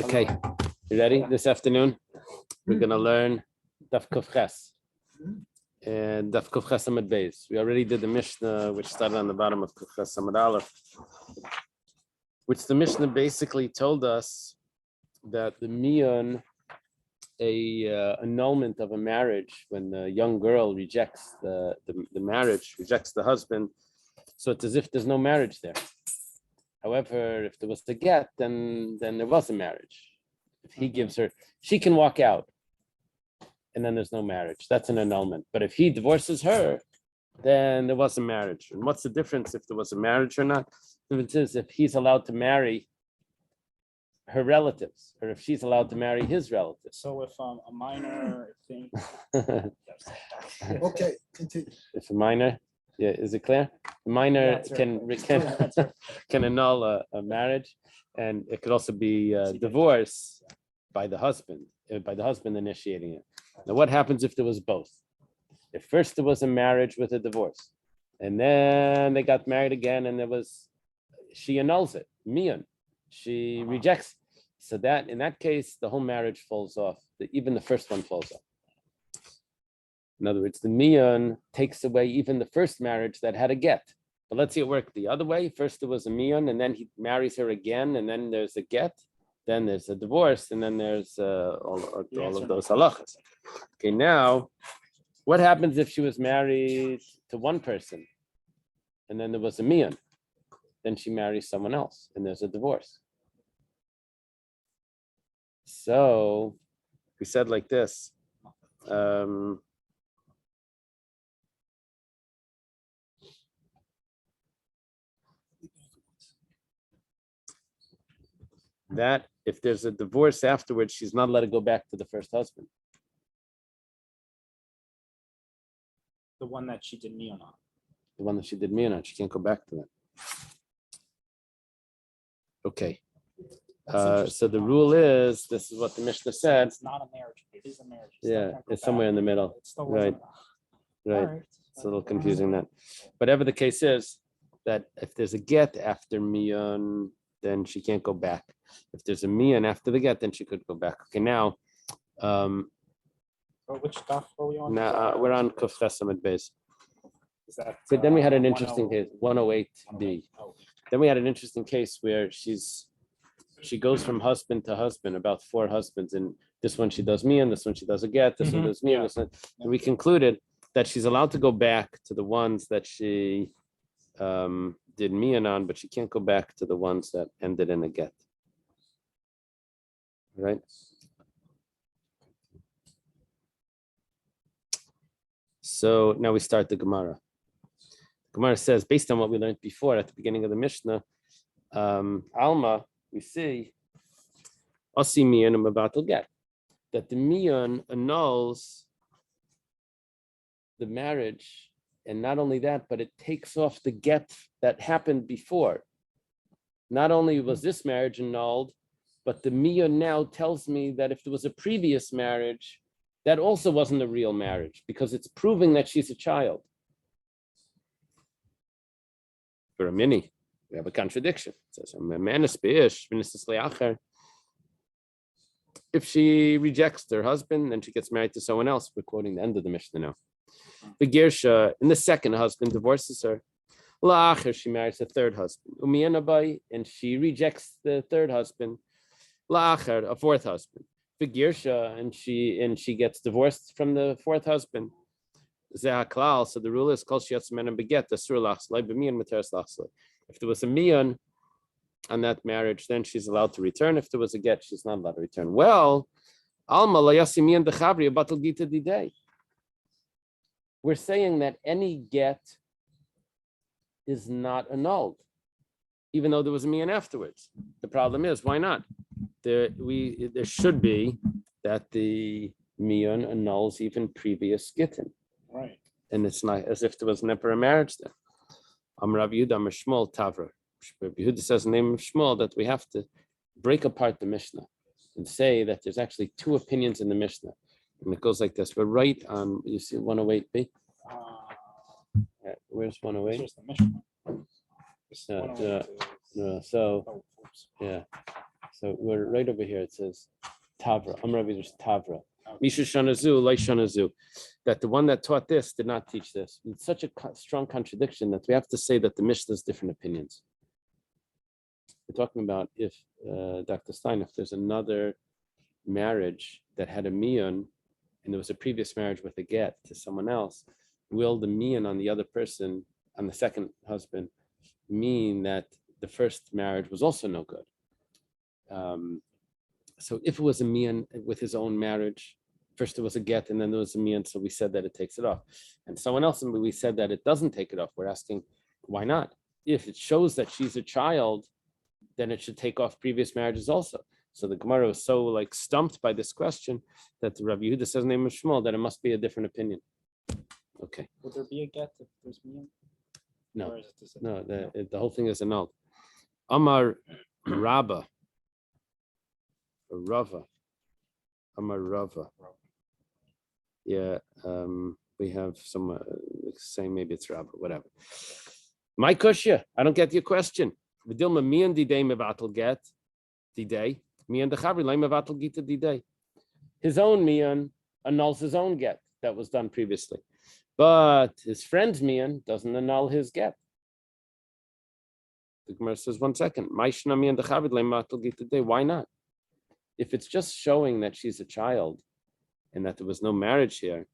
Okay, you ready? This afternoon, we're going to learn Daf Ches and Daf Ches Amud Beis. We already did the Mishnah, which started on the bottom of Ches Amud Aleph, which the Mishnah basically told us that the miyan, a annulment of a marriage, when the young girl rejects the marriage, rejects the husband, so it's as if there's no marriage there. However, if there was the get, then there was a marriage. If he gives her, she can walk out, and then there's no marriage. That's an annulment. But if he divorces her, then there was a marriage. And what's the difference if there was a marriage or not? The difference is if he's allowed to marry her relatives, or if she's allowed to marry his relatives. So if a minor thing. Okay, continue. If a minor, yeah, is it clear? The minor can annul a marriage, and it could also be divorce by the husband initiating it. Now, what happens if there was both? If first there was a marriage with a divorce, and then they got married again, and she annuls it, miyan, she rejects. So that in that case, the whole marriage falls off. Even the first one falls off. In other words, the miyan takes away even the first marriage that had a get. But let's see it work the other way. First there was a miyan, and then he marries her again, and then there's a get, then there's a divorce, and then there's all of those halachas. Okay, now, what happens if she was married to one person, and then there was a miyan? Then she marries someone else, and there's a divorce. So we said like this. That if there's a divorce afterwards, she's not allowed to go back to the first husband. The one that she did miyan on. The one that she did miyan on, she can't go back to that. Okay. So the rule is, this is what the Mishnah said. It's not a marriage. It is a marriage. It's somewhere in the middle. Right. Right. It's a little confusing that. Whatever the case is, that if there's a get after miyan, then she can't go back. If there's a miyan after the get, then she could go back. Okay, now, Which stuff are we on? now we're on Kuf Ches Amud Beis. That, But then we had an interesting case, 108b. Oh, Then we had an interesting case where she goes from husband to husband, about 4 husbands, and this one she does miyan, this one she does a get, this one does miyan, this one. And we concluded that she's allowed to go back to the ones that she did miyan on, but she can't go back to the ones that ended in a get. Right? So now we start the Gemara. Gemara says, based on what we learned before at the beginning of the Mishnah, Alma, we see, Asi miyan u'mevatel get, that the miyan annuls the marriage, and not only that, but it takes off the get that happened before. Not only was this marriage annulled, but the miyan now tells me that if there was a previous marriage, that also wasn't a real marriage, because it's proving that she's a child. For a mini, we have a contradiction. It says, if she rejects her husband, then she gets married to someone else. We're quoting the end of the Mishnah now. The Gersha, and the second husband divorces her. She marries a third husband. And she rejects the third husband. A fourth husband. The Gersha, and she gets divorced from the fourth husband. So the rule is, if there was a miyan on that marriage, then she's allowed to return. If there was a get, she's not allowed to return. Well, we're saying that any get is not annulled, even though there was a miyan afterwards. The problem is, why not? There should be that the miyan annuls even previous gittin. right. And it's not as if there was never a marriage there. Rav Yehuda Shmuel Tavra. Rav Yehuda says in the name of Shmuel that we have to break apart the Mishnah and say that there's actually 2 opinions in the Mishnah. And it goes like this. We're right on, you see 108b? Where's 108? It's just the Mishnah. So So we're right over here. It says Tavra. I'm Rabbi just Tavra. Misha Shanazu, Lai Shanazu. That the one that taught this did not teach this. It's such a strong contradiction that we have to say that the Mishnah has different opinions. We're talking about if Dr. Stein, if there's another marriage that had a miyun and there was a previous marriage with a get to someone else, will the miyun on the other person, on the second husband, mean that the first marriage was also no good? So if it was a miyun with his own marriage, first there was a get and then there was a miyun, so we said that it takes it off. And someone else, we said that it doesn't take it off. We're asking, why not? If it shows that she's a child, then it should take off previous marriages also. So the Gemara was so like stumped by this question that Rabbi Yehuda says in the name of Shmuel that it must be a different opinion. Okay. Would there be a get if there's miyun? No, no, the whole thing is annulled. Amar Rabba, Rava, Amar Rava. Yeah, we have some saying maybe it's Rabba, whatever. My kushya, I don't get your question. V'dilma miyan didei mevatel get didei miyan dechavri lay mevatel gita didei. His own miyan annuls his own get that was done previously, but his friend's miyan doesn't annul his get. The Gemara says, 1 second. Why not? If it's just showing that she's a child and that there was no marriage here,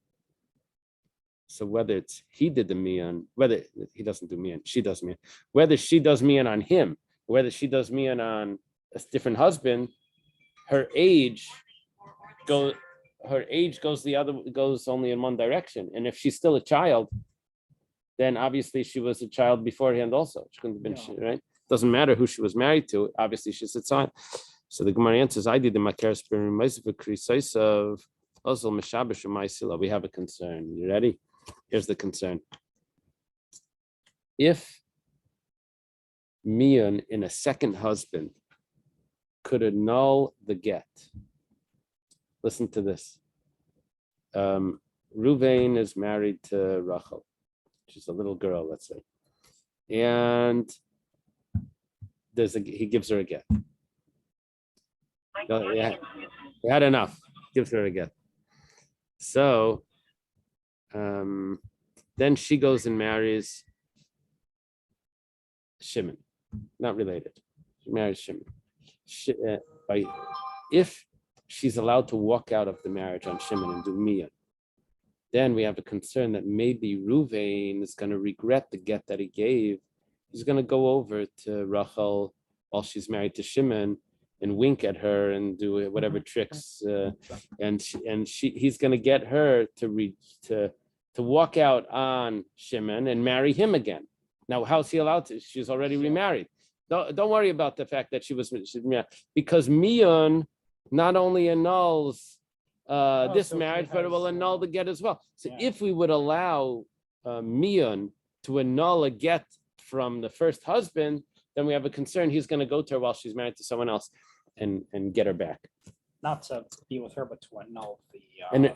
so whether it's he did the miyan, whether he doesn't do miyan, she does miyan, whether she does miyan on him, whether she does miyan on a different husband, her age goes only in one direction. And if she's still a child, then obviously she was a child beforehand also. She couldn't have been, right? Doesn't matter who she was married to. Obviously she's a child. So the Gemara answers, I did the Makar of also Meshabesh Maisila. We have a concern. You ready? Here's the concern. If Mian in a second husband could annul the get, listen to this. Ruvain is married to Rachel. She's a little girl, let's say. And he gives her a get. We had enough. Gives her a get. So then she goes and marries Shimon. Not related. She marries Shimon. If she's allowed to walk out of the marriage on Shimon and do Miyah, then we have a concern that maybe Ruvain is going to regret the get that he gave. He's going to go over to Rachel while she's married to Shimon and wink at her and do whatever tricks, he's going to get her to walk out on Shimon and marry him again. Now, how's he allowed to? She's already remarried. Don't worry about the fact that she's married, because Miyun not only annuls this marriage, but it will annul the get as well. So if we would allow Miyun to annul a get from the first husband, then we have a concern he's going to go to her while she's married to someone else and get her back. Not to be with her, but to annul the. And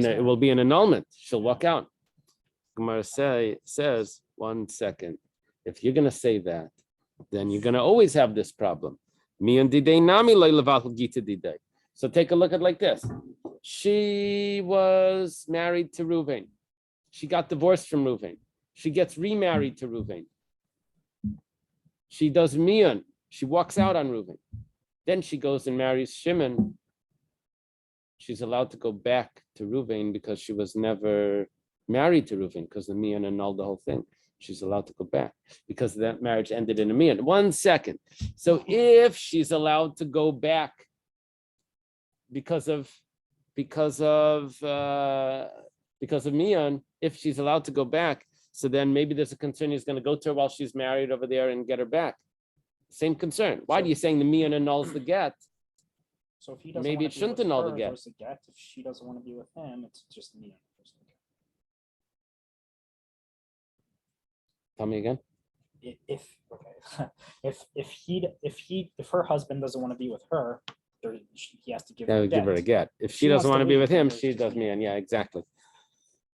it will be an annulment. She'll walk out. Gemara says, 1 second. If you're going to say that, then you're going to always have this problem. So take a look at it like this. She was married to Ruvain. She got divorced from Ruvain. She gets remarried to Ruvain. She does Miyun. She walks out on Ruvain. Then she goes and marries Shimon. She's allowed to go back to Ruvain because she was never married to Ruvain, because the Miyun annulled the whole thing. She's allowed to go back because that marriage ended in a Miyun. 1 second. So if she's allowed to go back because of Miyun, if she's allowed to go back, so then maybe there's a concern he's going to go to her while she's married over there and get her back. Same concern. Why are you saying the Miyun annuls the get? So if he doesn't maybe it shouldn't annul the get. If she doesn't want to be with him, it's just Miyun. Tell me again. If her husband doesn't want to be with her, he has to give her a get. If she doesn't want to be with him, she does Miyun. Yeah, exactly.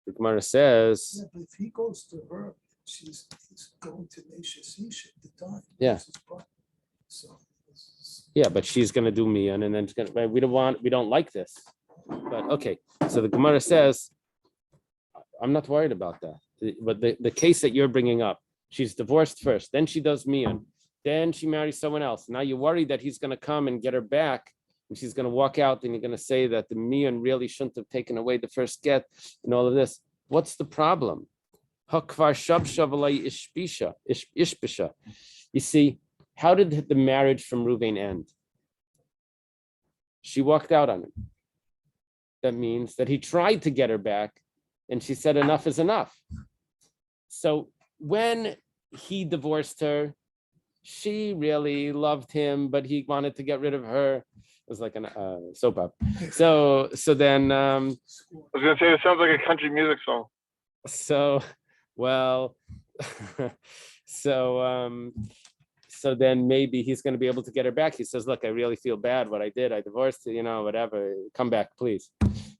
The Gemara says. Yeah, but if he goes to her, he's going to Neshes Ish at the time. Yeah. So Yeah, but she's going to do mian, and then we don't like this. But okay, so the Gemara says, I'm not worried about that. But the case that you're bringing up, she's divorced first, then she does mian, then she marries someone else. Now you're worried that he's going to come and get her back, and she's going to walk out, and you're going to say that the mian really shouldn't have taken away the first get and all of this. What's the problem? You see, how did the marriage from Reuven end? She walked out on him. That means that he tried to get her back, and she said enough is enough. So when he divorced her, she really loved him, but he wanted to get rid of her. It was like a soap opera. So then I was gonna say it sounds like a country music song. So then maybe he's going to be able to get her back. He says, look, I really feel bad what I did. I divorced her, whatever. Come back, please.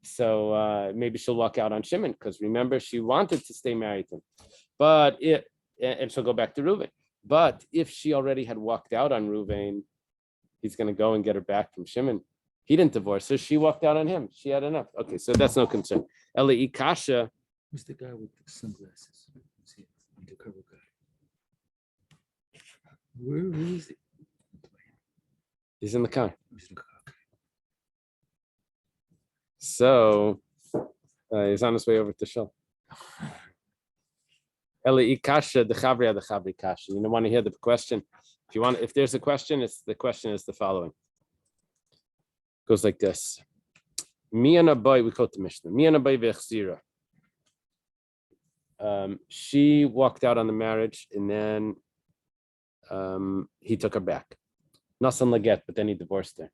So maybe she'll walk out on Shimon, because remember, she wanted to stay married to him. And she'll go back to Reuven. But if she already had walked out on Reuven, he's going to go and get her back from Shimon. He didn't divorce her. She walked out on him. She had enough. Okay, so that's no concern. Eli Kasha. Who's the guy with the sunglasses? The cover guy. Where is he? He's in the car. Who's the guy? So he's on his way over to Shul. Eli Kasha, the Chavri Kasha. You don't want to hear the question. If there's a question, the question is the following. It goes like this. Mi and Abai, we quote the Mishnah. Mi and Abai v'echzira. She walked out on the marriage, and then he took her back. Nasan laget, but then he divorced her.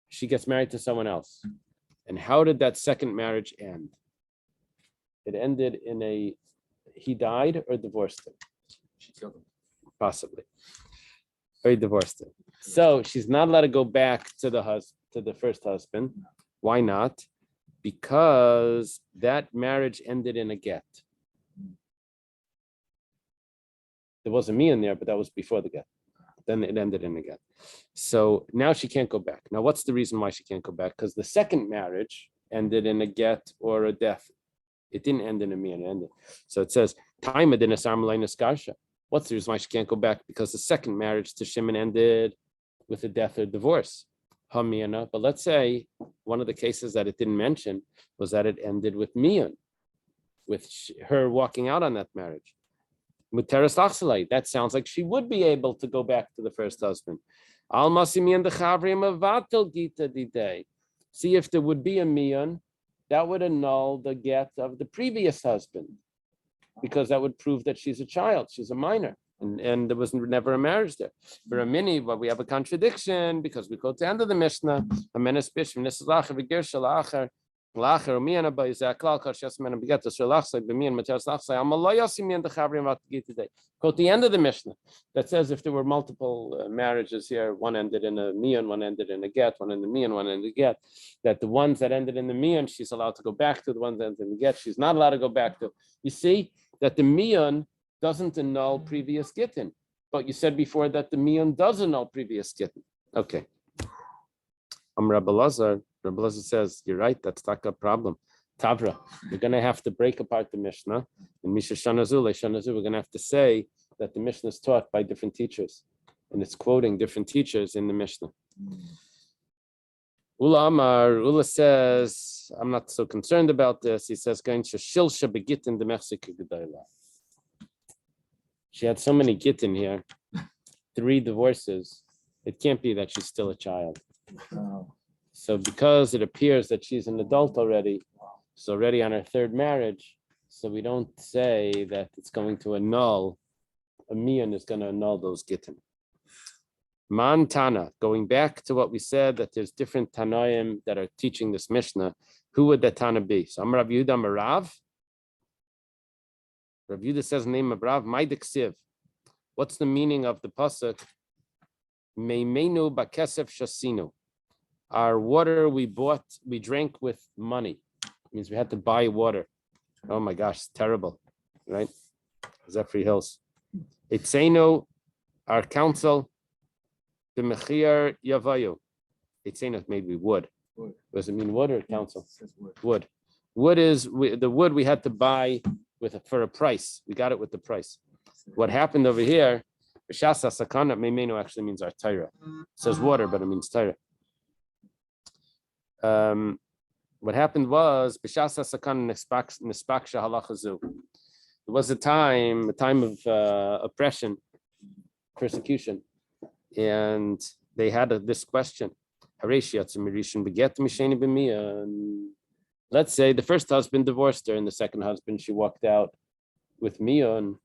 She gets married to someone else. And how did that second marriage end? It ended in he died or divorced her? She killed him. Possibly. Or he divorced her. So she's not allowed to go back to the first husband. Why not? Because that marriage ended in a get. There was a me in there, but that was before the get. Then it ended in a get. So now she can't go back. Now, what's the reason why she can't go back? Because the second marriage ended in a get or a death. It didn't end in a me, it ended. So it says, Taima dinas armalainus garsha. What's the reason why she can't go back? Because the second marriage to Shimon ended with a death or divorce. Hamiyana. But let's say one of the cases that it didn't mention was that it ended with miyan, with her walking out on that marriage. Muteras lachsalai. That sounds like she would be able to go back to the first husband. Almasimiyan dechavrim avatel gita didei. See, if there would be a miyan, that would annul the get of the previous husband, because that would prove that she's a child, she's a minor, and there was never a marriage there. For a mini, but we have a contradiction, because we go to the end of the Mishnah. Quote the end of the Mishnah that says if there were multiple marriages here, one ended in a miyan, one ended in a get, one in the miyan, one in the get, that the ones that ended in the miyan, she's allowed to go back to, the ones that ended in the get, she's not allowed to go back to. You see that the miyan doesn't annul previous gittin, but you said before that the miyan does annul previous gittin. Okay. Rabbi Lazar says, you're right, that's not a problem. Tavra, we're going to have to break apart the Mishnah. In Misha Shanazu, we're going to have to say that the Mishnah is taught by different teachers, and it's quoting different teachers in the Mishnah. Ula says, I'm not so concerned about this. He says, she had so many gittin here, 3 divorces. It can't be that she's still a child. So because it appears that she's an adult already, she's already on her 3rd marriage, so we don't say that it's going to annul, a miyan is going to annul those gittin. Mantana, going back to what we said, that there's different Tanoim that are teaching this Mishnah, who would that Tana be? So I'm Rav Yehuda Marav. Rav Yehuda says the name of Rav, Maidiksiv. What's the meaning of the pasuk? Meimenu bakesef shasinu. Our water we drank with money. It means we had to buy water. Oh my gosh, it's terrible, right? Zephyr Hills. Eitzenu, our counsel, the Mechir Yavayu. Eitzenu maybe wood. Wood. Does it mean wood or counsel? It says wood. Wood. Wood is the wood we had to buy for a price. We got it with the price. What happened over here? B'shas sakana meimenu actually means our Torah. It says water, but it means Torah. What happened was b'shas sakana nispaksha halachazu. There was a time of oppression, persecution, and they had this question. Let's say the first husband divorced her, and the second husband she walked out with Mion.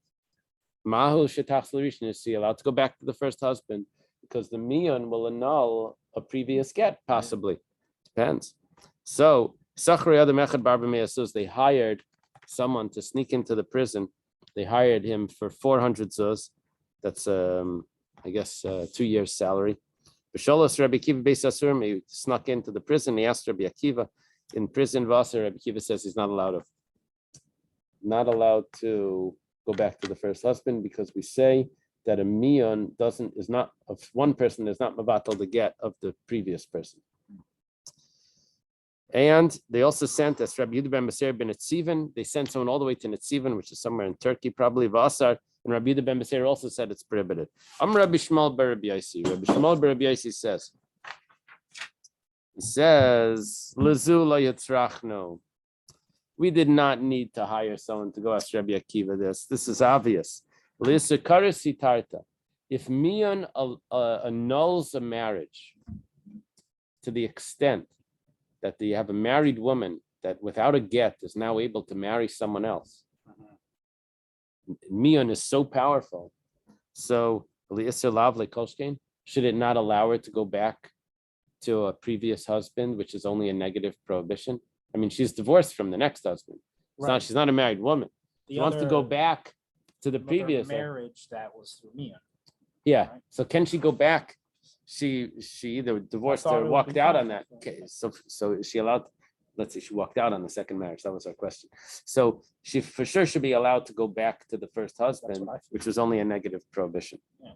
Mahu shetach l'rishon, is she allowed to go back to the first husband because the Mion will annul a previous get, possibly. Depends. So they hired someone to sneak into the prison. They hired him for 400 zuz. That's I guess 2 years' salary. B'sholos Rabbi Akiva Beis Asurim, he snuck into the prison. He asked Rabbi Akiva in prison. Vasa Rabbi Akiva says he's not allowed to go back to the first husband because we say that a mion is not of one person is not mabatal the get of the previous person. And they also sent as Rabbi Yehuda ben Beser ben Netzivan. They sent someone all the way to Netzivan, which is somewhere in Turkey, probably Vasar. And Rabbi Yehuda ben Beser also said it's prohibited. Rabbi Shmuel bar Rabbi Yosi. Rabbi Shmuel bar Rabbi Yosi says, Lezu lo yitzrachno. We did not need to hire someone to go ask Rabbi Akiva this. This is obvious. If Mion annuls a marriage to the extent that you have a married woman that without a get is now able to marry someone else, Mion is so powerful. So should it not allow her to go back to a previous husband, which is only a negative prohibition? I mean, she's divorced from the next husband. She's not a married woman. She wants to go back to the previous marriage that was through Mia. Yeah. Right. So can she go back? She either divorced or walked out on that. Okay. So is she allowed? Let's say she walked out on the second marriage. That was our question. So she for sure should be allowed to go back to the first husband, which was only a negative prohibition. Yeah.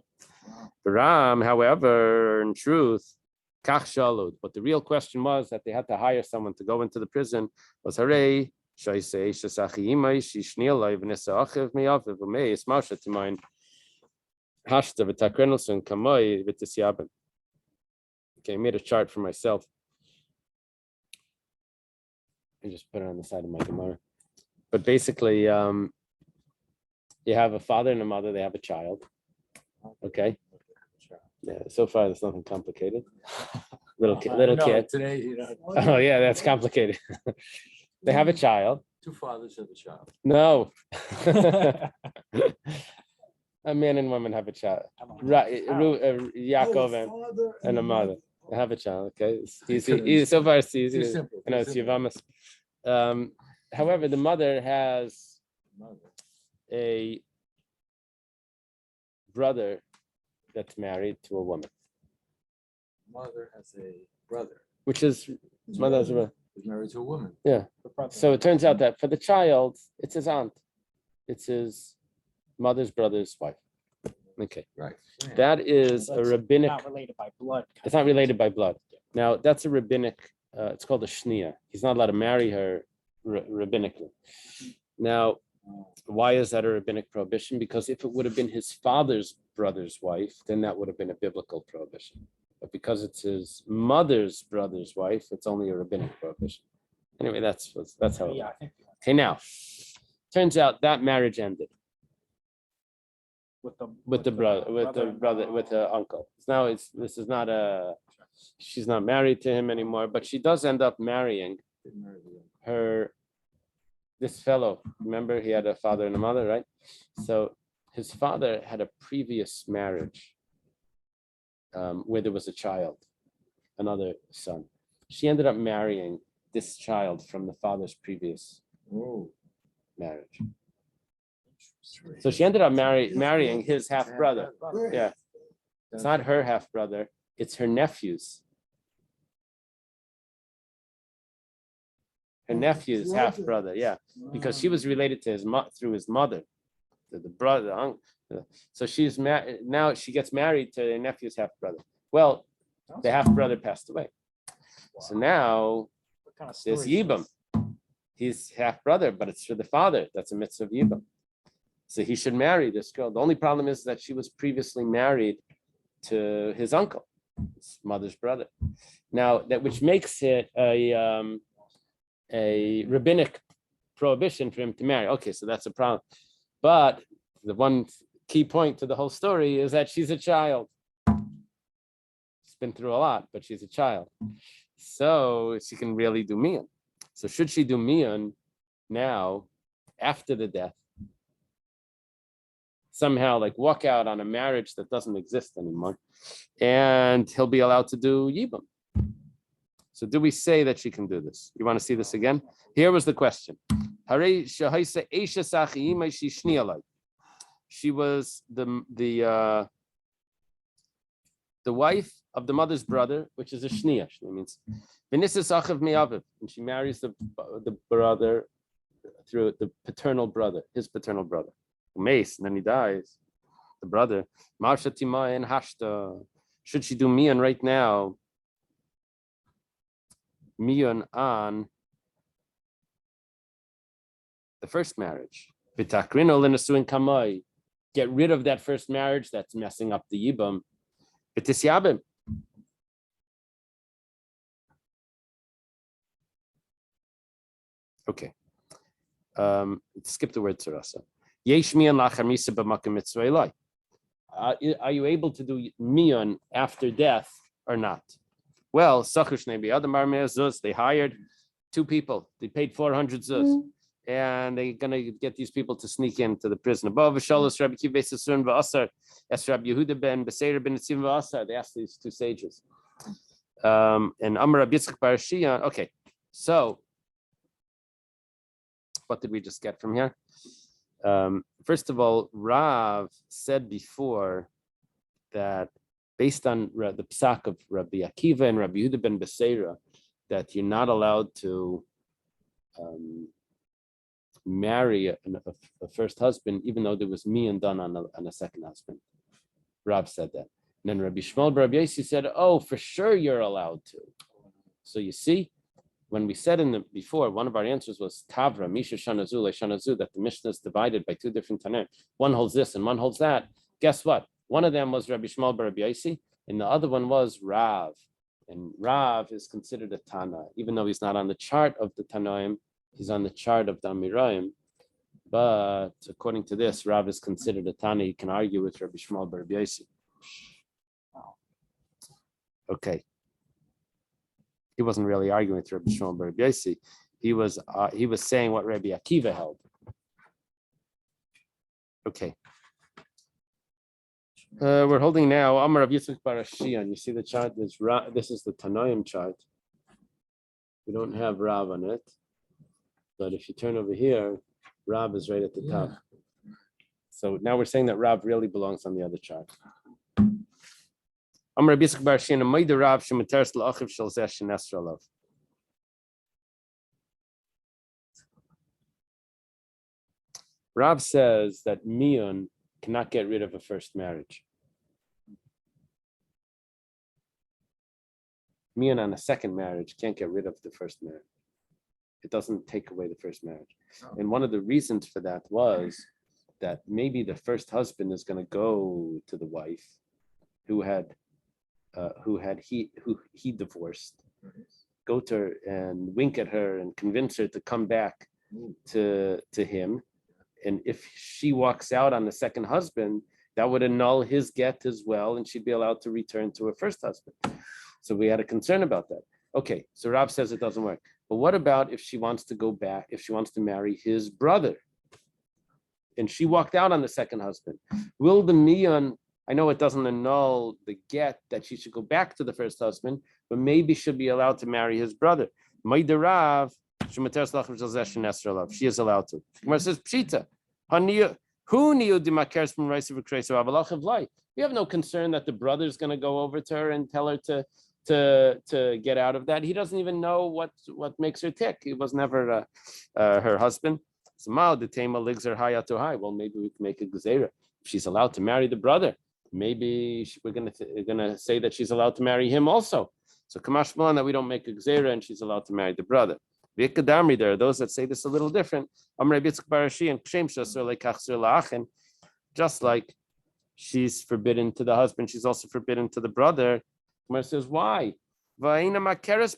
Ram, however, in truth, Kach shalud. But the real question was that they had to hire someone to go into the prison. Was hooray? Okay, I made a chart for myself. I just put it on the side of my Gemara. But basically, you have a father and a mother. They have a child. Okay. Yeah. So far, there's nothing complicated. Little kid. Today, Oh yeah, that's complicated. They have a child. Two fathers have a child. No. A man and woman have a child. Right. Yaakov and a mother. They have a child. Okay. It's easy. So far, it's easy. Simple. You know, it's Yevamos. However, the mother has a brother that's married to a woman. Mother has a brother. Which is mother has a brother. Is married to a woman. Yeah. So it turns out that for the child, it's his aunt. It's his mother's brother's wife. Okay. Right. Yeah. That is a rabbinic. Not related by blood. It's not related by blood. Now that's a rabbinic. It's called a shnia. He's not allowed to marry her rabbinically. Now, why is that a rabbinic prohibition? Because if it would have been his father's brother's wife, then that would have been a biblical prohibition. But because it's his mother's brother's wife, it's only a rabbinic prohibition. Anyway, that's how. Yeah, I think. Okay, now, turns out that marriage ended with the uncle. Now she's not married to him anymore, but she does end up marrying this fellow. Remember, he had a father and a mother, right? So his father had a previous marriage where there was a child, another son. She ended up marrying this child from the father's previous marriage. So she ended up marrying his half brother. Yeah, it's not her half brother; it's her nephew's. Her nephew's half brother. Yeah, because she was related to his through his mother. the brother, the uncle. So she's married now. She gets married to her nephew's half brother. Well, the half brother passed away. So now What kind of there's story is Yibam. this? He's half brother, but it's for the father. That's a mitzvah of Yibam. So he should marry this girl. The only problem is that she was previously married to his uncle, his mother's brother. Now that which makes it a rabbinic prohibition for him to marry. Okay, so that's a problem. But the one key point to the whole story is that she's a child. She's been through a lot, but she's a child. So she can really do mian. So should she do mian now, after the death, somehow like walk out on a marriage that doesn't exist anymore, and he'll be allowed to do yibam? So do we say that she can do this? You want to see this again? Here was the question. She was the wife of the mother's brother, which is a shniya. Shniya means and she marries the brother through the paternal brother, his paternal brother. Mace, and then he dies. The brother. Marsha Tima and Hashta. Should she do mian right now? Mian on the first marriage. V'takrino l'nesuin kamai. Get rid of that first marriage that's messing up the yibam. V'tisyabim. Okay. Skip the word tzarasa. Yesh mian lachar misa b'makom mitzvah elai. Are you able to do mian after death or not? Well, they hired 2 people. They paid 400 zuz. And they're going to get these people to sneak into the prison. Above Rabbi Kiva Sasun v'asar, es Rabbi Yehuda ben Beseir ben Nitzim v'asar. They asked these 2 sages. And Amar Rabbi Yitzchak bar Shia. Okay, so what did we just get from here? First of all, Rav said before that based on the psak of Rabbi Akiva and Rabbi Yehuda ben Beseira, that you're not allowed to marry a first husband, even though there was mian done on a second husband. Rav said that. And then Rabbi Shmuel Rabbi Yossi said, oh, for sure you're allowed to. So you see, when we said before, one of our answers was Tavra, Misha Shanazu, Shanazu, that the Mishnah is divided by 2 different Tanaim. One holds this and one holds that. Guess what? One of them was Rabbi Shmuel Rabbi Yossi, and the other one was Rav. And Rav is considered a Tana, even though he's not on the chart of the Tanaim, he's on the chart of the Amirayim. But according to this, Rav is considered a Tana. He can argue with Rabbi Shmuel Rabbi Yossi. Okay. He wasn't really arguing with Rabbi Shmuel Rabbi Yossi. He was saying what Rabbi Akiva held. Okay. We're holding now Amar Rav Yitzchak bar Shian. You see the chart? This is the Tanoim chart. We don't have Rav on it, but if you turn over here, Rav is right at the top. So now we're saying that Rav really belongs on the other chart. Amar Rav Yitzchak bar Shian, Amayda Rav shemateres la'achiv shel zeh shenesra alav. Rav says that mian cannot get rid of a first marriage. Mian on a second marriage can't get rid of the first marriage. It doesn't take away the first marriage. And one of the reasons for that was that maybe the first husband is going to go to the wife who he divorced, go to her and wink at her and convince her to come back to him. And if she walks out on the second husband, that would annul his get as well, and she'd be allowed to return to her first husband. So we had a concern about that. Okay, so Rav says it doesn't work. But what about if she wants to go back, if she wants to marry his brother? And she walked out on the second husband. Will the mian, I know it doesn't annul the get that she should go back to the first husband, but maybe she'll be allowed to marry his brother. Maida Rav, she is allowed to. Gemara says, Pshita. We have no concern that the brother is going to go over to her and tell her to get out of that. He doesn't even know what makes her tick. He was never her husband. Well, maybe we can make a gezerah. If she's allowed to marry the brother, maybe we're gonna say that she's allowed to marry him also. So kamash malan that we don't make a gezerah and she's allowed to marry the brother. V'ikadamri, there are those that say this a little different. Just like she's forbidden to the husband, she's also forbidden to the brother. Gemara says, why? But Ina Makeres.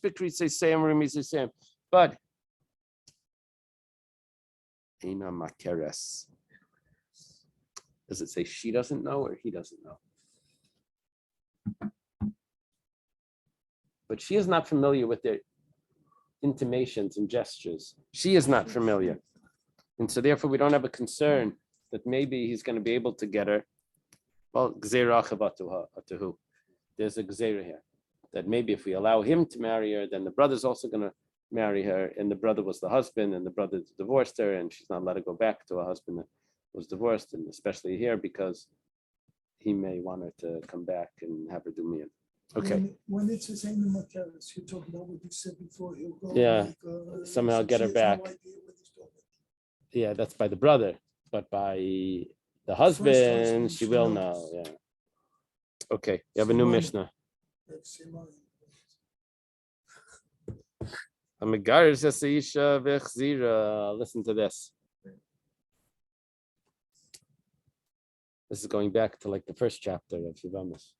Does it say she doesn't know or he doesn't know? But she is not familiar with their intimations and gestures. She is not familiar. And so therefore we don't have a concern that maybe he's going to be able to get her. Well, there's a gzeira here. That maybe if we allow him to marry her, then the brother's also going to marry her, and the brother was the husband, and the brother divorced her, and she's not allowed to go back to a husband that was divorced, and especially here because he may want her to come back and have her do mian. Okay. When it says Aina Makeres, you're talking about what you said before. He'll go Somehow get her back. Yeah, that's by the brother, but by the husband, she will know. Yeah. Okay, you have a new Mishnah. Listen to this. This is going back to like the first chapter of Yevamos.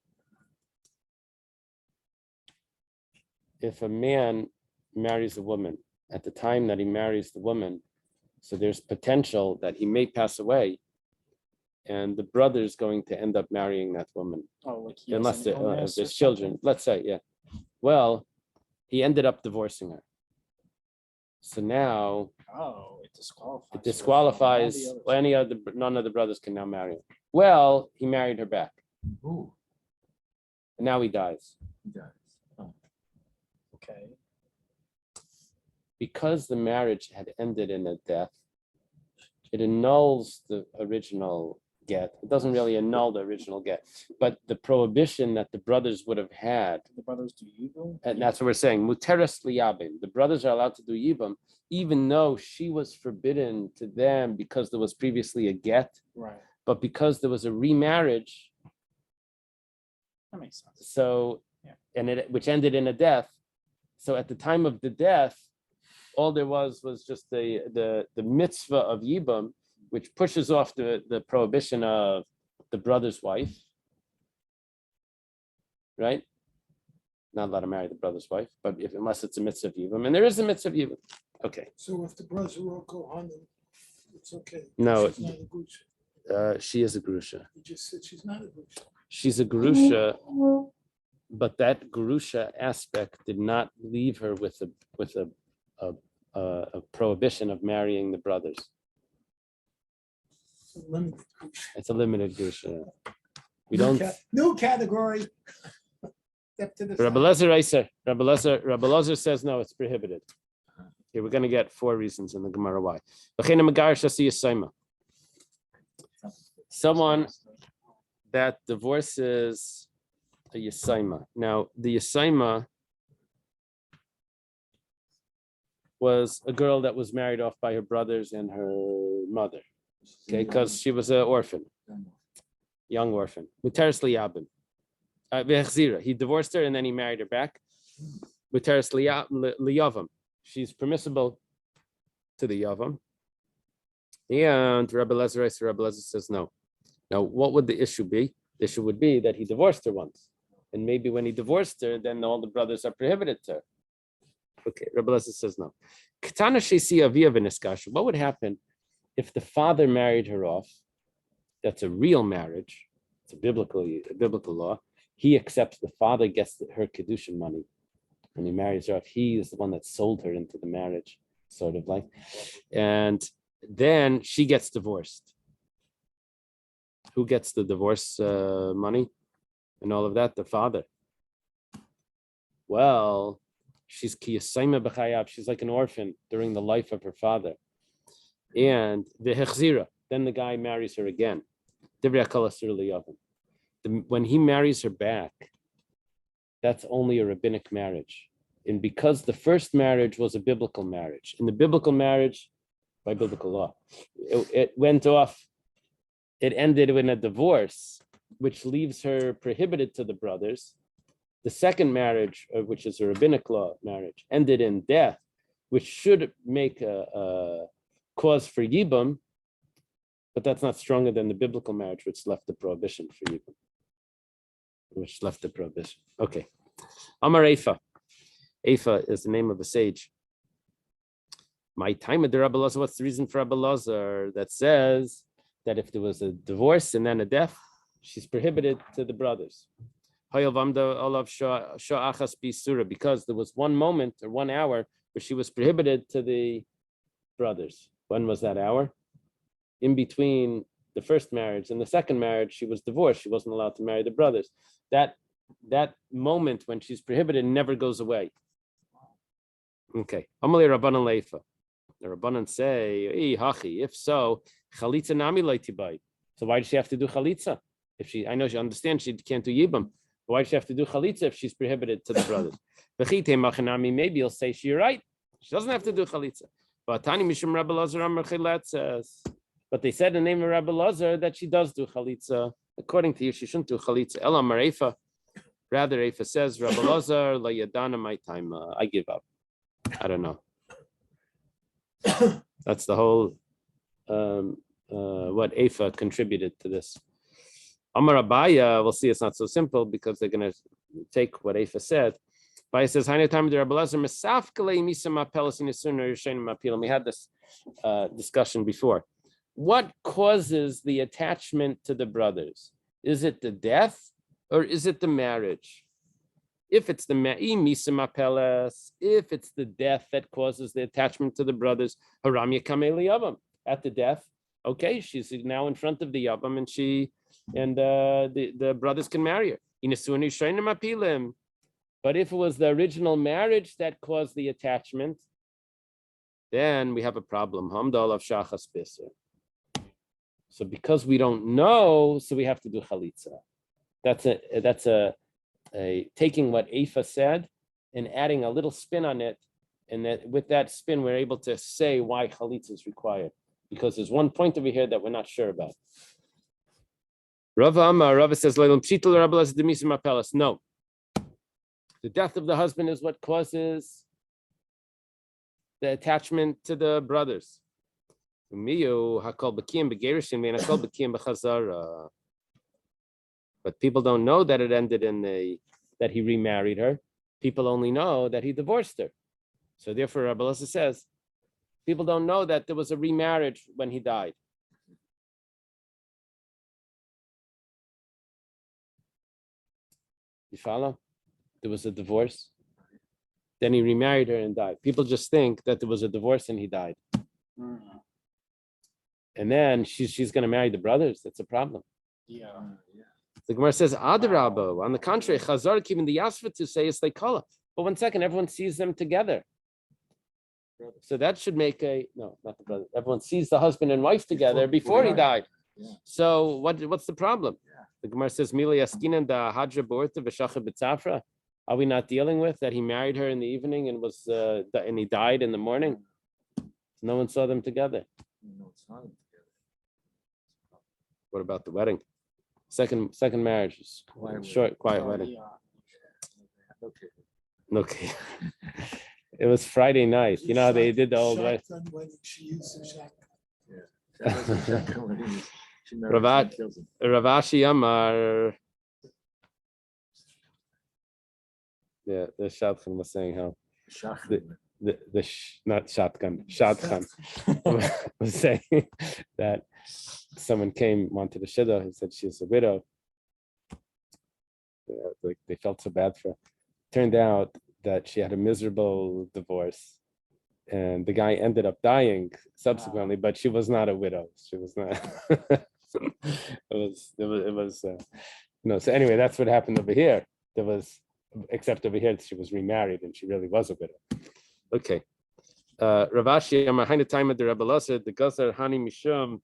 If a man marries a woman, at the time that he marries the woman, so there's potential that he may pass away, and the brother is going to end up marrying that woman. Oh, like unless if there's children, let's say, yeah. Well, he ended up divorcing her. So now it disqualifies. None of the brothers can now marry her. Well, he married her back. Ooh. And now he dies. Okay. Because the marriage had ended in a death, it annuls the original get. It doesn't really annul the original get, but the prohibition that the brothers would have had. The brothers do yibum, and that's what we're saying. Muteres liyabim. The brothers are allowed to do yibum, even though she was forbidden to them because there was previously a get. Right. But because there was a remarriage. That makes sense. So, which ended in a death. So at the time of the death, all there was just the mitzvah of yibum, which pushes off the prohibition of the brother's wife, right? Not allowed to marry the brother's wife, but unless it's a mitzvah of yibum, and there is a mitzvah of yibum. Okay. So if the brothers are all kohanim, it's okay. No, she's not a grusha. She is a grusha. You just said she's not a grusha. She's a grusha, but that grusha aspect did not leave her with a prohibition of marrying the brothers. It's a limited grusha. We don't. New category. Rabbi Lezer says no, it's prohibited. Here we're going to get 4 reasons in the Gemara why. Someone that divorces a Yisaima. Now, the Yisaima was a girl that was married off by her brothers and her mother. Okay, because she was an orphan, young orphan. Muteres liyabim. He divorced her and then he married her back. Muteres liyavam. She's permissible to the yavam. And Rabbi Lezer says no. Now, what would the issue be? The issue would be that he divorced her once. And maybe when he divorced her, then all the brothers are prohibited to her. Okay, Rabbi Lezer says no. What would happen if the father married her off? That's a real marriage. It's a biblical law. He accepts the father gets her kedushin money. When he marries her off, he is the one that sold her into the marriage, sort of like. And then she gets divorced. Who gets the divorce money and all of that? The father. Well, she's kiyasayma b'chayav. She's like an orphan during the life of her father. And the hechzira, then the guy marries her again. When he marries her back, that's only a rabbinic marriage. And because the first marriage was a biblical marriage, in the biblical marriage, by biblical law. It went off. It ended in a divorce, which leaves her prohibited to the brothers. The second marriage, which is a rabbinic law marriage, ended in death, which should make a cause for yibum, but that's not stronger than the biblical marriage, which left the prohibition for yibum. Okay. Amar Eifa. Eifa is the name of a sage. My time of the Rabbi Lazar, what's the reason for Rabbi Lazar that says that if there was a divorce and then a death, she's prohibited to the brothers? Because there was one moment or 1 hour where she was prohibited to the brothers. When was that hour? In between the first marriage and the second marriage, she was divorced. She wasn't allowed to marry the brothers. That moment when she's prohibited never goes away. Okay. Amalei Rabbanan Leifa. The Rabbanan say, if so, chalitza nami leitibai. So why does she have to do chalitza? I know she understands she can't do yibam. Why does she have to do chalitza if she's prohibited to the brothers? Maybe you'll say you're right. She doesn't have to do chalitza. But they said in the name of Rabbi Lazar that she does do chalitza. According to you, she shouldn't do chalitza. Elam Mareifa. Rather, Eifa says, Rabbi Lazar, la yadana my time. I give up. I don't know. That's the whole what Eifa contributed to this. Amar Abaya, we'll see it's not so simple because they're going to take what Eifa said. Abaya says, we had this discussion before. What causes the attachment to the brothers? Is it the death or is it the marriage? If it's the death that causes the attachment to the brothers, at the death, okay, she's now in front of the Yavam and the brothers can marry her. But if it was the original marriage that caused the attachment, then we have a problem. So because we don't know, so we have to do chalitza. That's a taking what Eifa said and adding a little spin on it, and that with that spin we're able to say why chalitza is required, because there's one point over here that we're not sure about. Rava says, no. The death of the husband is what causes the attachment to the brothers. But people don't know that it ended in that he remarried her. People only know that he divorced her. So therefore, Rabbi Elazar says, people don't know that there was a remarriage when he died. You follow? There was a divorce. Then he remarried her and died. People just think that there was a divorce and he died. And then she's going to marry the brothers. That's a problem. Yeah. The Gemara says, Adrabo. On the contrary, Chazar keeping the Yasva to say it's like Kala. But 1 second, everyone sees them together. So that should make not the brother. Everyone sees the husband and wife together before he died. Yeah. So what's the problem? Yeah. The Gemara says, Mila Yaskinan da Hadra Borta Veshacha B'Tzafra. Are we not dealing with that he married her in the evening and and he died in the morning? No one saw them together. What about the wedding? Second marriage, short, quiet wedding. Okay. It was Friday night. You know how they did the old wedding. She used the shotgun. Ravashi Amar. Yeah, the shotgun was saying how not shotgun was saying that someone wanted a shidduch. He said she's a widow. Like they felt so bad for her. Turned out that she had a miserable divorce, and the guy ended up dying subsequently. But she was not a widow. She was not. it was. So anyway, that's what happened over here. Except over here, she was remarried, and she really was a widow. Okay. Ravashi, Amahaina time of the Rebbe Lazar, the Gazar Hani Mishum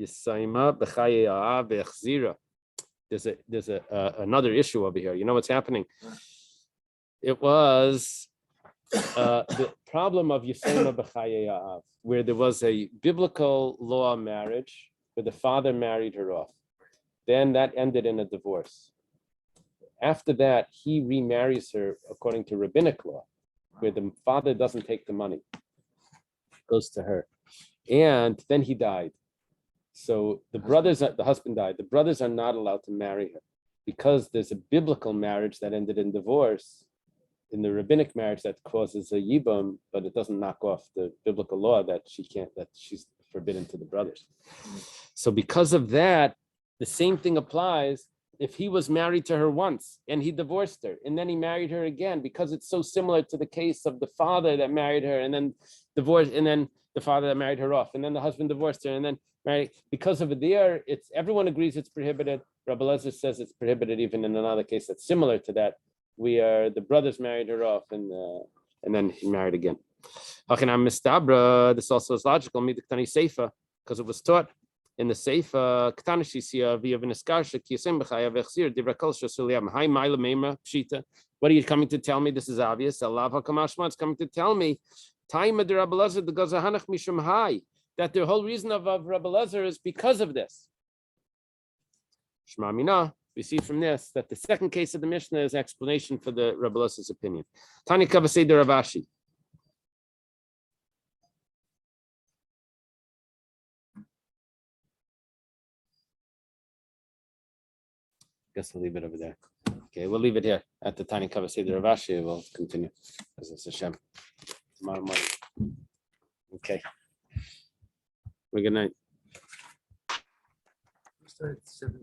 Yisaima B'Chaye Be'Chzira. There's another issue over here. You know what's happening? It was the problem of Yisema B'chaye Ha'av, where there was a biblical law marriage where the father married her off. Then that ended in a divorce. After that, he remarries her according to rabbinic law, where the father doesn't take the money, it goes to her. And then he died. So the husband died. The brothers are not allowed to marry her because there's a biblical marriage that ended in divorce. In the rabbinic marriage, that causes a yibum, but it doesn't knock off the biblical law that she's forbidden to the brothers. So because of that, the same thing applies if he was married to her once and he divorced her and then he married her again, because it's so similar to the case of the father that married her and then divorced, and then the father that married her off, and then the husband divorced her and then married. Because of it there, everyone agrees it's prohibited. Rabbi Lezer says it's prohibited even in another case that's similar to that. The brothers married her off and then he married again. This also is logical, because it was taught in the Seifa. What are you coming to tell me? This is obvious. It's coming to tell me that the whole reason of Rabbi Lezer is because of this. Shema Mina. We see from this that the second case of the Mishnah is explanation for the Rabbi Lezer's opinion. Tani Kavasei de Ravashi. Guess we'll leave it over there. Okay, we'll leave it here at the Tani Kavasei de Ravashi. We'll continue as it's Hashem tomorrow morning. Okay. Good night. Start at 7.